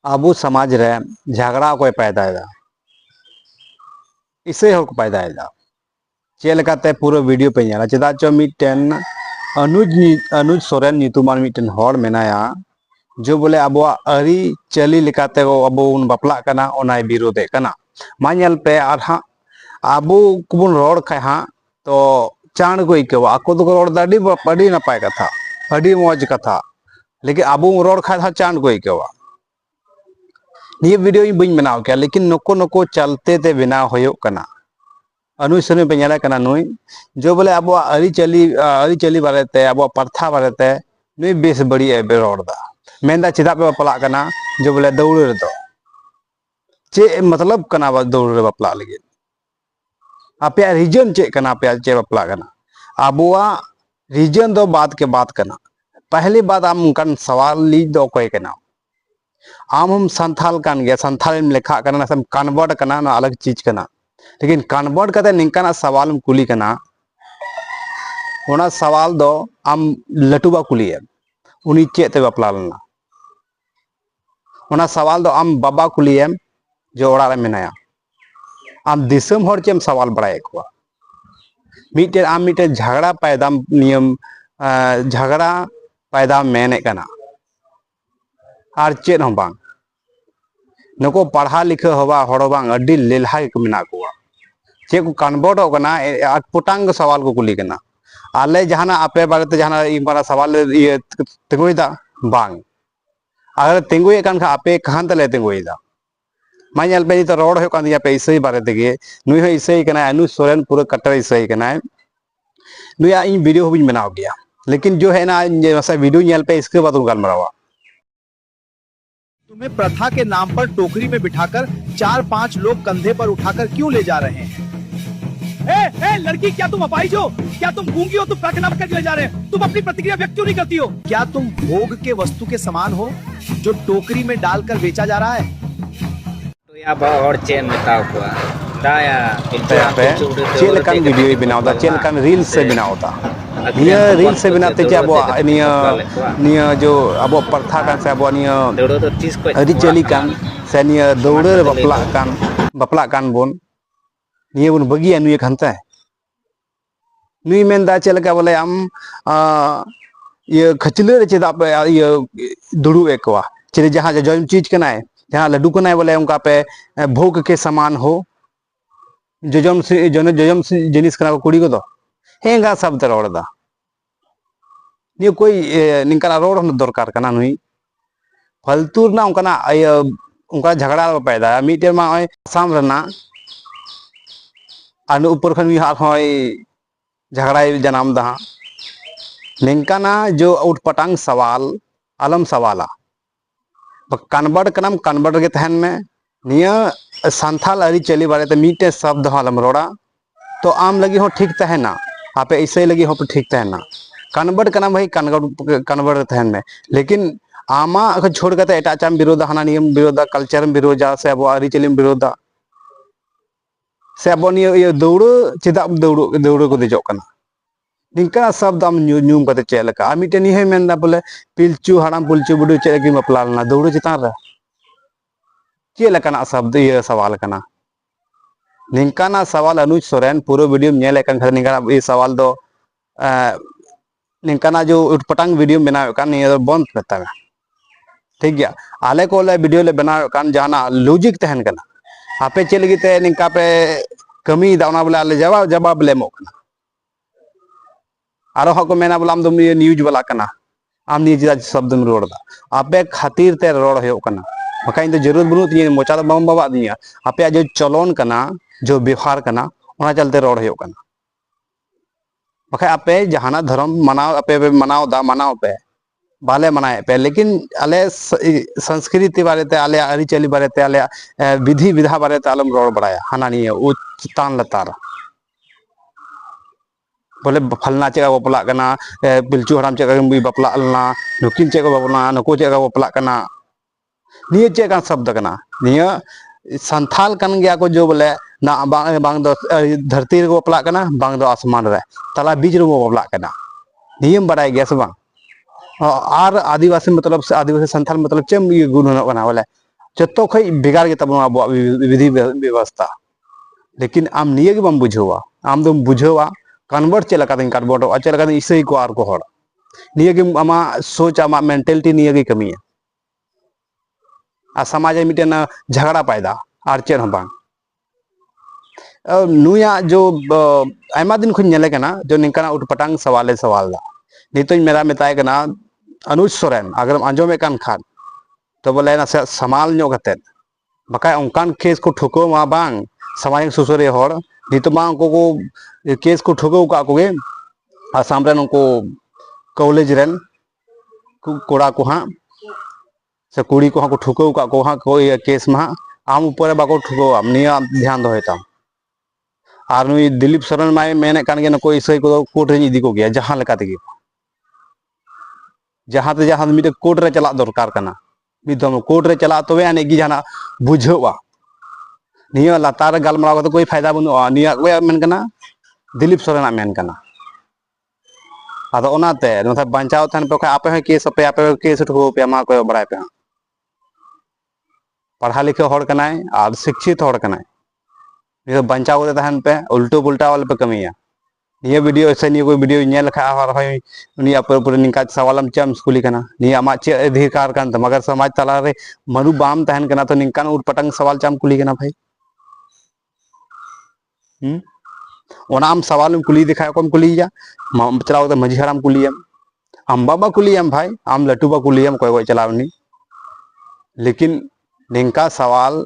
आबू समाज रे झगड़ा को पैदा इसे हो पैदा चेलकाते पूरा वीडियो पे नेला चेदा चो मिटन अनुज सोरेन नितुमान मिटन हर मेनाया जो बोले अब आरी चली लेकाते अब बापला कना ओनाय विरोधे कना मा नेल पे आर हाँ आबू कुबुन रोड खाय हाँ तो चाण को इकवा आको तो रोड दा अड़ी नपाय कथा अड़ी मौज कथा लेकिन आबू रोड खाय हाँ चाण को इकवा ये वीडियो इन बइन बनाव के लेकिन नको नको चलते ते बिना होयो कना अनुज सोरेन पे नेला कना नुई जो बोले अब आरी चली बारेते अब प्रथा बारेते नुई बेस बड़ी ए रोड दा मेंदा चेदा पे बापला कना जो बोले दौड़ रे दो चे मतलब कना दौड़ रे बापला लगे आपे रीजन चे कना पे चे बापला कना अबुआ रीजन दो बात के बात कना पहली बात आम उनकन सवाल ली दो कोई कना आम हम संथाल कान गया संथाल में लेखा करना सब कन्वर्ट करना ना अलग चीज करना लेकिन कन्वर्ट करते निंका सवाल में कुली करना ओना सवाल दो आम लटुबा कुली है उनी चेते बापला लना ओना सवाल दो आम बाबा कुली है जो ओड़ा रे मेनाया आम दिसम हर चेम सवाल बड़ाए को मीटे आम मीटे झगड़ा पैदा नियम झगड़ा पैदा मेने कना आर चेत हम बांग नको पढ़ा लिखा हवा हड़ो बांग अड्डी लेलहा के मेना को चे को कन्वर्ट होना पुटांग सवाल को कुली कना आले जहाना आपे बारे जहाना इमारा सवाल ये तिंगुइदा बांग अगर तिंगुए कान खा आपे कहां तले तिंगुइदा माइल पे तो रोड हो कान पे इसई बारे तेगे नुई हो इसई कना अनुज सोरेन पूरा कट्टर इसई कना नुया इन वीडियो हो बिन बनाव गया लेकिन जो है ना जैसा वीडियो नेल पे इसके बाद गाल मरावा तुम्हें प्रथा के नाम पर टोकरी में बिठाकर 4-5 लोग कंधे पर उठाकर क्यों ले जा रहे हैं? लड़की, क्या तुम अपाहिज हो? क्या तुम गूंगी हो? तुम प्रथा नाम कर ले जा रहे हैं। तुम अपनी प्रतिक्रिया व्यक्त क्यों नहीं करती हो? क्या तुम भोग के वस्तु के समान हो जो टोकरी में डालकर बेचा जा रहा है? तो यहाँ और चेन बताओ को दाया चेलकान वीडियो बनावदा चेलकान रील से बनावदा निया रील से बनाते चे अब निया जो अब प्रथा कान से अब निया अरी चली कान से निया दौड़े बापला कान बोन निया बोन बगिया नुय खनते नुई मेंदा चेलका बोले आम ये खचले चेदा पे ये दुड़ू एकवा चले जहां जो चीज कनाय जहां लड्डू कनाय बोले उनका पे भोग के समान हो जोजम जिनिस कना को कुड़ी को दो हेंगा शब्द रोड़ा ये कोई निकला रोड दरकार कना नुई फालतू ना उनका झगड़ा पैदा मीटे मा आसाम रना अनु ऊपर खन झगड़ा जनाम दा निंकाना जो उठपटांग सवाल आलम सवाला कन्वर्ट कनाम कन्वर्ट के तहन में निया संथाल अरी चली बारे मीटे शब्द आलम रोड़ा तो आम लगी हो ठीक तहना आपे ऐसे लगी हो ठीक तहना कन्वर्ट करना भाई कन्वर्ट तहन में लेकिन आमा अगर छोड़ करते एटा चाम विरोध हाना नियम विरोध कल्चर विरोधा से अब आरी चली विरोधा से अब ये दौड़ चेदा दौड़ को देजो कना निंका शब्द आम न्यूम करते चेलका मिटे निहे मेनदा बोले पिलचू हाड़ाम पुलचू बुडू चेलकी बापला लना दौड़ चितान रे चेलकाना शब्द ये सवाल कना निंकाना सवाल अनुज सोरेन पूरा वीडियो नेले कन निंकाना ये सवाल दो निंकाना जो उठपटांग वीडियो बनाव कान ये बंद करता है ठीक गया आले को ले वीडियो ले बनाव कान जाना लॉजिक तहन कना आपे चल गीते निंका पे कमी दावना बोले आले जवाब ले मोकना आरो हको मेना बोला आम दम ये न्यूज वाला कना आम न्यूज शब्द में रोड़ दा आपे खातिर ते रोड़ हो कना बकाई तो जरूरत बनु ती मोचा तो बम बाबा दिया आपे जो चलन कना जो व्यवहार कना ओना चलते रोड़ हो कना बखा आपे जहाना धर्म मनाव आपे मनाव दा मनाव पे बाले मनाए पे लेकिन आले संस्कृति बारे ते आले अरिचली बारे ते आले विधि विधा बारे ते आलम रोड बड़ाया हाना नहीं उ चितान लतार बोले फलना चेका बपला कना पिलचू हराम चेका बपला लना नुकिन चेका बपला नको चेका बपला कना निये चेका शब्द कना निये संथाल कन गया को जो बोले ना बांग दो धरती रे बपला कना बांग दो आसमान रे तला बीच रे बपला कना नियम बड़ाई गया से बांग और आदिवासी मतलब आदिवासी संथाल मतलब चेम ये गुण होना बोले जतो खई बेगार के तब अब विधि व्यवस्था लेकिन आम निये के बम बुझेवा आम दम बुझेवा कन्वर्ट चेला काते कन्वर्ट चेला काते इसई को आर को हड़ निये के आमा सोच आमा मेंटालिटी निये के कमी है आ समाज में मिटन झगड़ा पैदा आर चेन हम बांग नुया जो आयमा दिन खुन नेले कना जो निंकाना उठपटांग सवाल दा नितों मेरा मेताय कना अनुज सोरेन अगर आंजोमे कान खान तो बोले ना समाल ᱧᱚᱜ कते बकाय उनकान केस को ठुको मा बांग सामाजिक सुसरे हड़ नितो मा उनको को केस को ठुको का कोगे आसाम रेन उनको कॉलेज रेन कोड़ा को हां से कुड़ी को हां को ठुको का को हां को केस मा आम ऊपर बाको ठुको आम निया ध्यान दोहेता और नुई दिलीप सोरेन माय मेने कान गे नको इसई को कोर्ट रे इदी को गया जहां लेका तेगे जहां मिटे कोर्ट रे चला दरकार कना मिदम कोर्ट रे चला तबे आने गी जाना बुझवा निया लातार गालमाराव तो कोई फायदा बनुआ निया कोई मेन कना दिलीप सोरेन मेन कना आदो ओनाते नथा बांचाव थान पे आपे है केस पे आपे केस ठो पे मा को बड़ाय पे पढ़ा लिखे हड़ कनाय और शिक्षित हड़ कनाय ये बांचाव दे थान पे उल्टो पुल्टा वाले पे कमिया ये वीडियो ऐसे नहीं कोई वीडियो नेल खा और होय उनी पर पूरे निका सवालम चम स्कूली कना नि आमा चे अधिकार कान त मगर समाज तला रे मनु बाम तहन कना तो निकान उठपटंग सवाल चम कुली कना भाई ओनाम सवाल में कुली दिखाय कोम कुली जा चलाओ तो मजी हराम कुलियम हम बाबा कुलियम भाई आम लटूबा कुलियम कोई कोई चलावनी लेकिन निंका सवाल